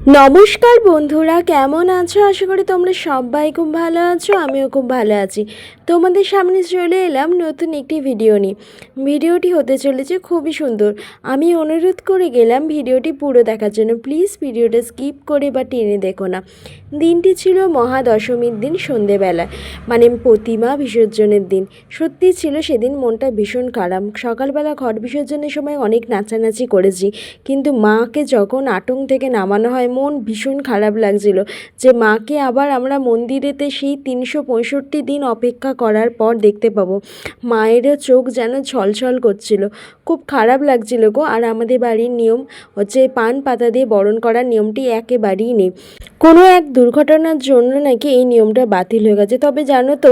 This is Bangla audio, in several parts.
নমস্কার বন্ধুরা, কেমন আছো? আশা করি তোমরা সবাই খুব ভালো আছো। আমিও খুব ভালো আছি। তোমাদের সামনে চলে এলাম নতুন একটি ভিডিও নিয়ে। ভিডিওটি হতে চলেছে খুবই সুন্দর। আমি অনুরোধ করে গেলাম ভিডিওটি পুরো দেখার জন্য। প্লিজ ভিডিওটা স্কিপ করে বা টেনে দেখো না। দিনটি ছিল মহাদশমীর দিন সন্ধেবেলায়, মানে প্রতিমা বিসর্জনের দিন। সত্যি ছিল সেদিন মনটা ভীষণ খারাপ। সকালবেলা ঘট বিসর্জনের সময় অনেক নাচানাচি করেছি, কিন্তু মাকে যখন আটং থেকে নামানো হয় মন ভীষণ খারাপ লাগছিল যে মাকে আবার আমরা মন্দিরেতে সেই 365 দিন অপেক্ষা করার পর দেখতে পাবো। মায়েরও চোখ যেন ছলছল করছিল, খুব খারাপ লাগছিল গো। আর আমাদের বাড়ির নিয়ম হচ্ছে পান পাতা দিয়ে বরণ করার নিয়মটি একেবারেই নেই। কোনো এক দুর্ঘটনার জন্য নাকি এই নিয়মটা বাতিল হয়ে গেছে। তবে জানো তো,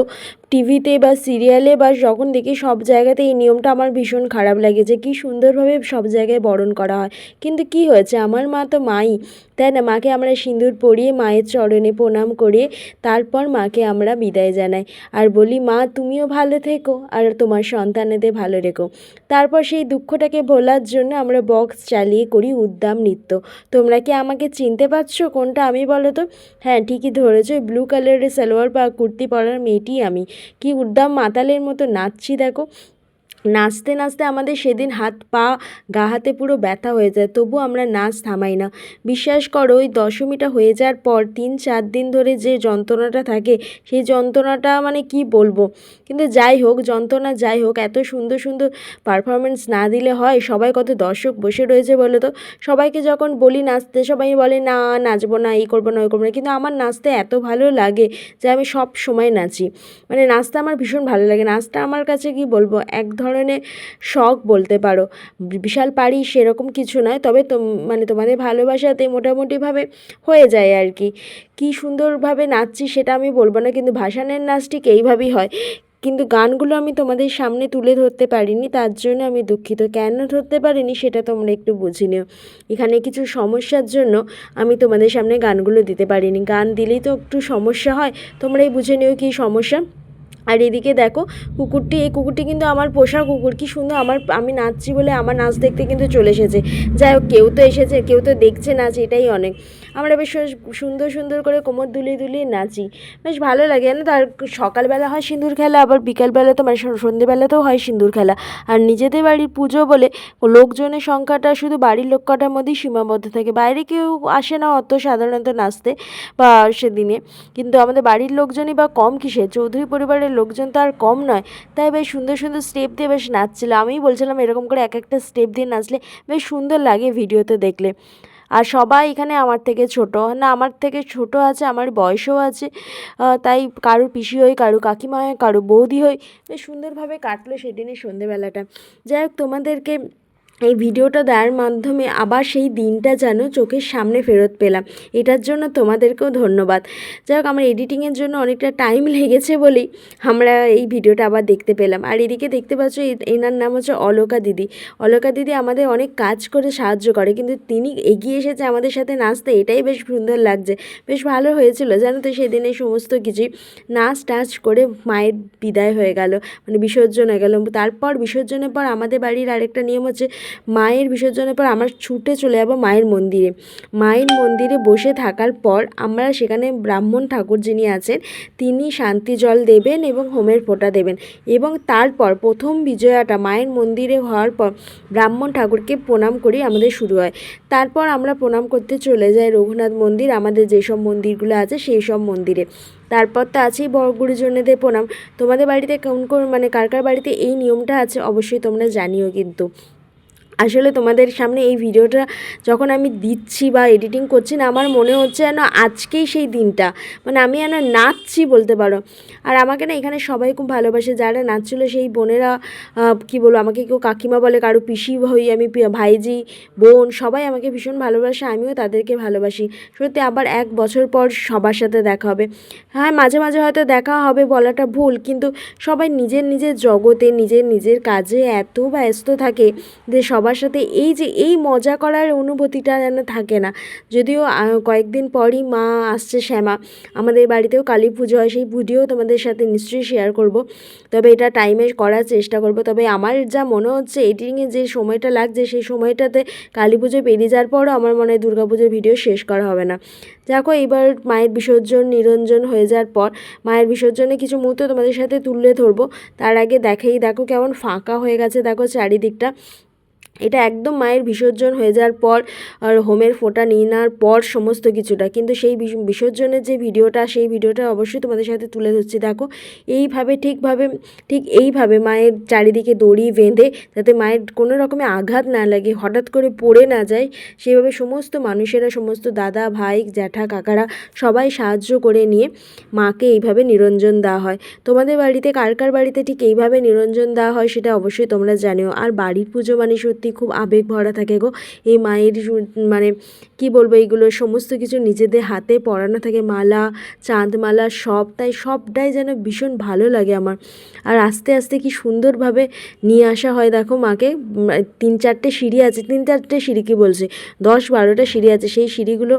টিভিতে বা সিরিয়ালে বা যখন দেখি সব জায়গাতে এই নিয়মটা আমার ভীষণ খারাপ লেগেছে। কি সুন্দরভাবে সব জায়গায় বরণ করা হয়, কিন্তু কি হয়েছে, আমার মা তো মাই, তাই না? মাকে আমরা সিঁদুর পরিয়ে মায়ের চরণে প্রণাম করিয়ে তারপর মাকে আমরা বিদায় জানাই আর বলি, মা তুমিও ভালো থেকো আর তোমার সন্তানেদের ভালো রেখো। তারপর সেই দুঃখটাকে ভোলার জন্য আমরা বক্স চালিয়ে করি উদ্দাম নৃত্য। তোমরা কি আমাকে চিনতে পারছো কোনটা আমি বলো তো? হ্যাঁ, ঠিকই ধরেছো, ব্লু কালারের সালোয়ার বা কুর্তি পরার মেয়েটি আমি। কি উদ্দাম মাতালের মতো নাচছি দেখো। নাচতে নাচতে আমাদের সেদিন হাত পা গা হাতে পুরো ব্যথা হয়ে যায়, তবু আমরা নাচ থামাই না। বিশ্বাস করো, ওই দশমীটা হয়ে যাওয়ার পর 3-4 দিন ধরে যে যন্ত্রণাটা থাকে, সেই যন্ত্রণাটা মানে কি বলবো। কিন্তু যাই হোক, যন্ত্রণা যাই হোক, এত সুন্দর সুন্দর পারফরমেন্স না দিলে হয়? সবাই কত দর্শক বসে রয়েছে বলো তো। সবাইকে যখন বলি নাচতে, সবাই বলে না নাচবো না, এই করবো না ওই করবো না, কিন্তু আমার নাচতে এত ভালো লাগে যে আমি সব সময় নাচি। মানে নাচতে আমার ভীষণ ভালো লাগে। নাচটা আমার কাছে কি বলবো, এক ধরনের শখ বলতে পারো। বিশাল পারি সেরকম কিছু নয়, তবে মানে তোমাদের ভালোবাসাতে মোটামুটিভাবে হয়ে যায় আর কি। কী সুন্দরভাবে নাচছি সেটা আমি বলবো না, কিন্তু ভাসানের নাচ ঠিক এইভাবেই হয়। কিন্তু গানগুলো আমি তোমাদের সামনে তুলে ধরতে পারিনি, তার জন্য আমি দুঃখিত। কেন ধরতে পারিনি সেটা তোমরা একটু বুঝে নিও। এখানে কিছু সমস্যার জন্য আমি তোমাদের সামনে গানগুলো দিতে পারিনি। গান দিলেই তো একটু সমস্যা হয়, তোমরাই বুঝে নিও কী সমস্যা। আর এদিকে দেখো কুকুরটি, এই কুকুরটি কিন্তু আমার পোষা কুকুর। কি সুন্দর, আমি নাচছি বলে আমার নাচ দেখতে কিন্তু চলে এসেছে। যাই হোক, কেউ তো এসেছে, কেউ তো দেখছে নাচ, এটাই অনেক। আমরা বেশ সুন্দর সুন্দর করে কোমর দুলিয়ে দুলিয়ে নাচি, বেশ ভালো লাগে জানো তো। আর সকালবেলা হয় সিঁদুর খেলা, আবার বিকালবেলা তো মানে সন্ধ্যেবেলাতেও হয় সিঁদুর খেলা। আর নিজেদের বাড়ির পুজো বলে লোকজনের সংখ্যাটা শুধু বাড়ির লোক কটার মধ্যেই সীমাবদ্ধ থাকে, বাইরে কেউ আসে না অত সাধারণত নাচতে বা সেদিনে। কিন্তু আমাদের বাড়ির লোকজনই বা কম কিসে, চৌধুরী পরিবারের লোকজন তো আর কম নয়। তাই বেশ সুন্দর সুন্দর স্টেপ দিয়ে বেশ নাচছিল। আমিই বলছিলাম এরকম করে এক একটা স্টেপ দিয়ে নাচলে বেশ সুন্দর লাগে ভিডিওতে দেখলে। আর সবাই এখানে আমার থেকে ছোট, না আমার থেকে ছোট আছে, আমার বয়সও আছে। তাই কারুর পিসি হই, কারু কাকিমা হয়, কারু বৌদি হই। বেশ সুন্দরভাবে কাটলো সেদিনের সন্ধেবেলাটা। যাই হোক, তোমাদেরকে এই ভিডিওটা দেওয়ার মাধ্যমে আবার সেই দিনটা যেন চোখের সামনে ফেরত পেলাম, এটার জন্য তোমাদেরকেও ধন্যবাদ। যাই হোক, আমার এডিটিংয়ের জন্য অনেকটা টাইম লেগেছে বলেই আমরা এই ভিডিওটা আবার দেখতে পেলাম। আর এদিকে দেখতে পাচ্ছ, এনার নাম হচ্ছে অলকা দিদি। অলকা দিদি আমাদের অনেক কাজ করে সাহায্য করে, কিন্তু তিনি এগিয়ে এসেছে আমাদের সাথে নাচতে, এটাই বেশ সুন্দর লাগছে। বেশ ভালো হয়েছিল জানো তো সেদিনে সমস্ত কিছুই। নাচ টাচ করে মায়ের বিদায় হয়ে গেল, মানে বিসর্জন হয়ে গেল। তারপর বিসর্জনের পর আমাদের বাড়ির আরেকটা নিয়ম হচ্ছে, মায়ের বিসর্জনের পর আমরা ছুটে চলে যাব মায়ের মন্দিরে। মায়ের মন্দিরে বসে থাকার পর আমরা সেখানে ব্রাহ্মণ ঠাকুর যিনি আছেন তিনি শান্তি জল দেবেন এবং হোমের ফোঁটা দেবেন। এবং তারপর প্রথম বিজয়াটা মায়ের মন্দিরে হওয়ার পর ব্রাহ্মণ ঠাকুরকে প্রণাম করি আমাদের শুরু হয়। তারপর আমরা প্রণাম করতে চলে যাই রঘুনাথ মন্দির, আমাদের যেসব মন্দিরগুলো আছে সেই সব মন্দিরে। তারপর তো আছেই বড় গুরুজনেদের প্রণাম। তোমাদের বাড়িতে কোন কোন মানে কার কার বাড়িতে এই নিয়মটা আছে অবশ্যই তোমরা জানিও কিন্তু। আসলে তোমাদের সামনে এই ভিডিওটা যখন আমি দিচ্ছি বা এডিটিং করছি না, আমার মনে হচ্ছে যেন আজকেই সেই দিনটা, মানে আমি যেন নাচছি বলতে পারো। আর আমাকে না এখানে সবাই খুব ভালোবাসে, যারা নাচছিল সেই বোনেরা, কি বলবো, আমাকে কেউ কাকিমা বলে, কারো পিসি হই আমি, ভাইজি বোন, সবাই আমাকে ভীষণ ভালোবাসে, আমিও তাদেরকে ভালোবাসি। সত্যি আবার 1 বছর পর সবার সাথে দেখা হবে। হ্যাঁ, মাঝে মাঝে হয়তো দেখা হবে বলাটা ভুল, কিন্তু সবাই নিজের নিজের জগতে নিজের নিজের কাজে এত ব্যস্ত থাকে যে সবাই সবার সাথে এই মজা করার অনুভূতিটা যেন থাকে না। যদিও কয়েকদিন পরই মা আসছে শ্যামা, আমাদের বাড়িতেও কালী পুজো হয়, সেই ভিডিও তোমাদের সাথে নিশ্চয়ই শেয়ার করব। তবে এটা টাইমে করার চেষ্টা করব। তবে আমার যা মনে হচ্ছে এডিটিংয়ে যে সময়টা লাগছে সেই সময়টাতে কালী পুজো পেরিয়ে যাওয়ার পরও আমার মনে হয় দুর্গা পুজোর ভিডিও শেষ করা হবে না। দেখো এইবার মায়ের বিসর্জন নিরঞ্জন হয়ে যাওয়ার পর মায়ের বিসর্জনে কিছু মুহূর্ত তোমাদের সাথে তুলে ধরবো। তার আগে দেখো কেমন ফাঁকা হয়ে গেছে, দেখো চারিদিকটা। এটা একদম মায়ের বিসর্জন হয়ে যাওয়ার পর আর হোমের ফোঁটা নিয়ে নেওয়ার পর সমস্ত কিছুটা, কিন্তু সেই বিসর্জনের যে ভিডিওটা সেই ভিডিওটা অবশ্যই তোমাদের সাথে তুলে ধরছি। দেখো ঠিক এইভাবে মায়ের চারিদিকে দড়ি বেঁধে যাতে মায়ের কোনো রকমের আঘাত না লাগে, হঠাৎ করে পড়ে না যায়, সেভাবে সমস্ত মানুষেরা, সমস্ত দাদা ভাই জ্যাঠা কাকারা সবাই সাহায্য করে নিয়ে মাকে এইভাবে নিরঞ্জন দেওয়া হয়। তোমাদের বাড়িতে কার বাড়িতে ঠিক এইভাবে নিরঞ্জন দেওয়া হয় সেটা অবশ্যই তোমরা জানিও। আর বাড়ির পুজো মানে সত্যি খুব আবেগ ভরা থাকে গো। এই মায়ের মানে কি বলবো, এইগুলো সমস্ত কিছু নিজেদের হাতে পরানো থাকে, মালা চাঁদমালা সব, তাই সবটাই যেন ভীষণ ভালো লাগে আমার। আর আস্তে আস্তে কি সুন্দরভাবে নিয়ে আসা হয় দেখো মাকে। 3-4টে সিঁড়ি আছে, 3-4টে সিঁড়ি কি বলছি, 10-12টা সিঁড়ি আছে, সেই সিঁড়িগুলো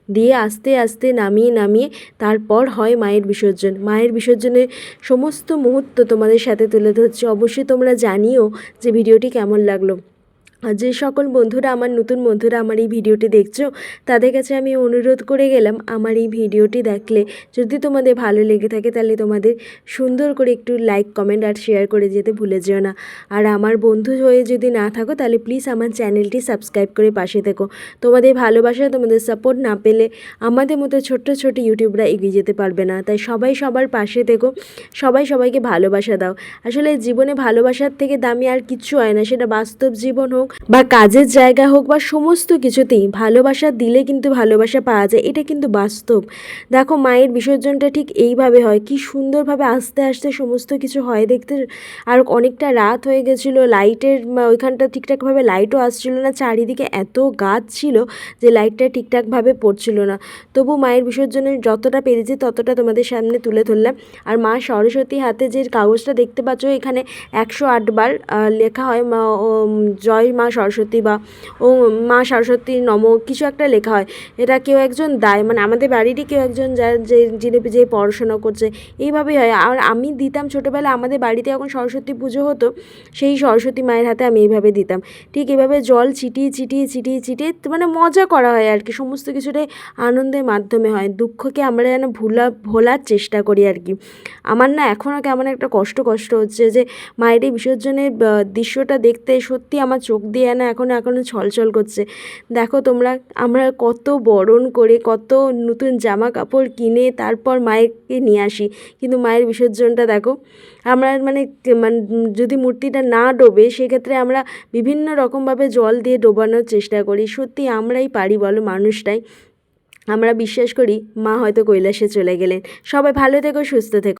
দিয়ে আস্তে আস্তে নামিয়ে তারপর হয় মায়ের বিসর্জন। মায়ের বিসর্জনের সমস্ত মুহূর্ত তোমাদের সাথে তুলে ধরছি। অবশ্যই তোমরা জানিও যে ভিডিওটি কেমন লাগলো। আর যে সকল বন্ধুরা, আমার নতুন বন্ধুরা আমার এই ভিডিওটি দেখছো, তাদের কাছে আমি অনুরোধ করে গেলাম, আমার এই ভিডিওটি দেখলে যদি তোমাদের ভালো লেগে থাকে তাহলে তোমাদের সুন্দর করে একটু লাইক কমেন্ট আর শেয়ার করে যেতে ভুলে যেও না। আর আমার বন্ধু হয়ে যদি না থাকো তাহলে প্লিজ আমার চ্যানেলটি সাবস্ক্রাইব করে পাশে থেকো। তোমাদের ভালোবাসা, তোমাদের সাপোর্ট না পেলে আমাদের মতো ছোট্ট ইউটিউবরা এগিয়ে যেতে পারবে না। তাই সবাই সবার পাশে থেকো, সবাইকে ভালোবাসা দাও। আসলে জীবনে ভালোবাসার থেকে দামি আর কিচ্ছু হয় না, সেটা বাস্তব জীবন হোক বা কাজের জায়গা হোক বা সমস্ত কিছুতেই ভালোবাসা দিলে কিন্তু ভালোবাসা পাওয়া যায়, এটা কিন্তু বাস্তব। দেখো মায়ের বিসর্জনটা ঠিক এইভাবে হয়, কি সুন্দরভাবে আস্তে আস্তে সমস্ত কিছু হয় দেখতে। আর অনেকটা রাত হয়ে গেছিলো, লাইটের ওইখানটা ঠিকঠাকভাবে লাইটও আসছিল না, চারিদিকে এত গাছ ছিল যে লাইটটা ঠিকঠাকভাবে পড়ছিল না। তবু মায়ের বিসর্জনের যতটা পেরেছি ততটা তোমাদের সামনে তুলে ধরলাম। আর মা সরস্বতী হাতে যে কাগজটা দেখতে পাচ্ছ, এখানে 108 বার লেখা হয় জয় মা সরস্বতী বা ও মা সরস্বতী নম, কিছু একটা লেখা হয়। এটা কেউ একজন দেয়, মানে আমাদের বাড়িরই কেউ একজন যিনি যে পড়াশোনা করছে, এইভাবেই হয়। আর আমি দিতাম ছোটোবেলা, আমাদের বাড়িতে যখন সরস্বতী পুজো হতো সেই সরস্বতী মায়ের হাতে আমি এইভাবে দিতাম। ঠিক এভাবে জল ছিটিয়ে মানে মজা করা হয় আর কি, সমস্ত কিছুটাই আনন্দের মাধ্যমে হয়। দুঃখকে আমরা যেন ভোলার চেষ্টা করি আর কি। আমার না এখনও কেমন একটা কষ্ট হচ্ছে যে মায়ের এই বিসর্জনের দৃশ্যটা দেখতে সত্যি আমার চোখ দিয়ে না এখনও ছলছল করছে। দেখো তোমরা, আমরা কত বরণ করে, কত নতুন জামা কাপড় কিনে তারপর মায়েরকে নিয়ে আসি, কিন্তু মায়ের বিসর্জনটা দেখো আমরা মানে যদি মূর্তিটা না ডোবে সেক্ষেত্রে আমরা বিভিন্ন রকমভাবে জল দিয়ে ডোবানোর চেষ্টা করি। সত্যি আমরাই পারি বলো, মানুষটাই। আমরা বিশ্বাস করি মা হয়তো কৈলাসে চলে গেলেন। সবাই ভালো থেকো, সুস্থ থেকো।